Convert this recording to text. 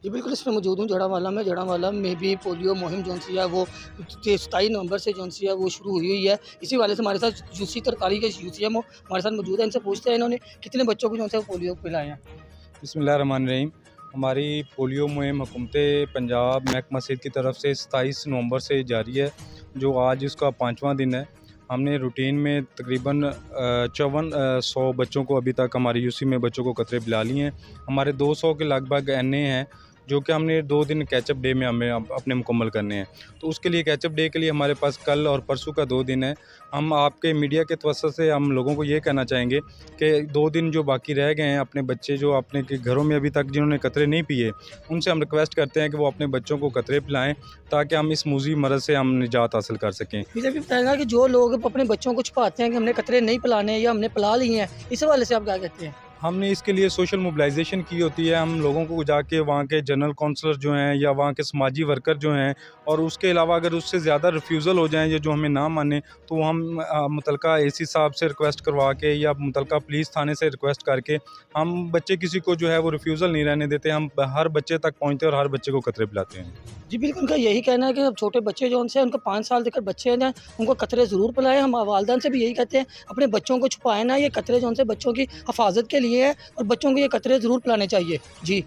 जी बिल्कुल, इसमें मौजूद हूँ जड़ांवाला में भी पोलियो मुहिम जौन सी है वो 27 नवंबर से जौन सी है वो शुरू हुई है। इसी वाले से हमारे साथ यूसी 43 के यूसीएमओ हमारे साथ मौजूद है। इनसे पूछते हैं इन्होंने कितने बच्चों को जो है पोलियो पिलाए हैं। बिस्मिल्लाहिर्रहमानिर्रहीम। हमारी पोलियो मुहिम हुकूमत पंजाब महकमा सेहत की तरफ से 27 नवंबर से जारी है, जो आज इसका 5वां दिन है। हमने रूटीन में तकरीबन 5400 बच्चों को अभी तक हमारी यूसी में बच्चों को कतरे पिला लिए हैं। हमारे 200 के लगभग एनए हैं, जो कि हमने 2 दिन कैचअप डे में हमें अपने मुकम्मल करने हैं। तो उसके लिए कैचअप डे के लिए हमारे पास कल और परसों का 2 दिन है। हम आपके मीडिया के तवज्जुह से हम लोगों को ये कहना चाहेंगे कि 2 दिन जो बाकी रह गए हैं, अपने बच्चे जो अपने के घरों में अभी तक जिन्होंने कतरे नहीं पिए, उनसे हम रिक्वेस्ट करते हैं कि वो अपने बच्चों को कतरे पिलाएँ, ताकि हम इस मूज़ी मरज़ से हम निजात हासिल कर सकें। बीजेपी बताएगा कि जो लोग अपने बच्चों को छुपाते हैं कि हमने कतरे नहीं पिलाने या हमने पिला लिए हैं, इस हवाले से आप क्या कहते हैं? हमने इसके लिए सोशल मोबिलाइजेशन की होती है। हम लोगों को जाके वहाँ के जनरल काउंसलर जो हैं या वहाँ के समाजी वर्कर जो हैं, और उसके अलावा अगर उससे ज़्यादा रिफ्यूज़ल हो जाएँ या जो हमें ना माने, तो हम मुतलका एसी साहब से रिक्वेस्ट करवा के या मुतलका पुलिस थाने से रिक्वेस्ट करके हम बच्चे किसी को जो है वो रिफ्यूज़ल नहीं रहने देते। हम हर बच्चे तक पहुँचते हैं और हर बच्चे को कतरे पिलाते हैं। जी बिल्कुल, उनका यही कहना है कि अब छोटे बच्चे जो उनसे उनको 5 साल तक बच्चे हैं, उनको कतरे ज़रूर पिलाएँ। हम वालिदैन से भी यही कहते हैं, अपने बच्चों को छुपाएँ ना, ये कतरे जो उनसे बच्चों की हिफाज़त के लिए है और बच्चों को ये कतरे ज़रूर पिलाने चाहिए। जी।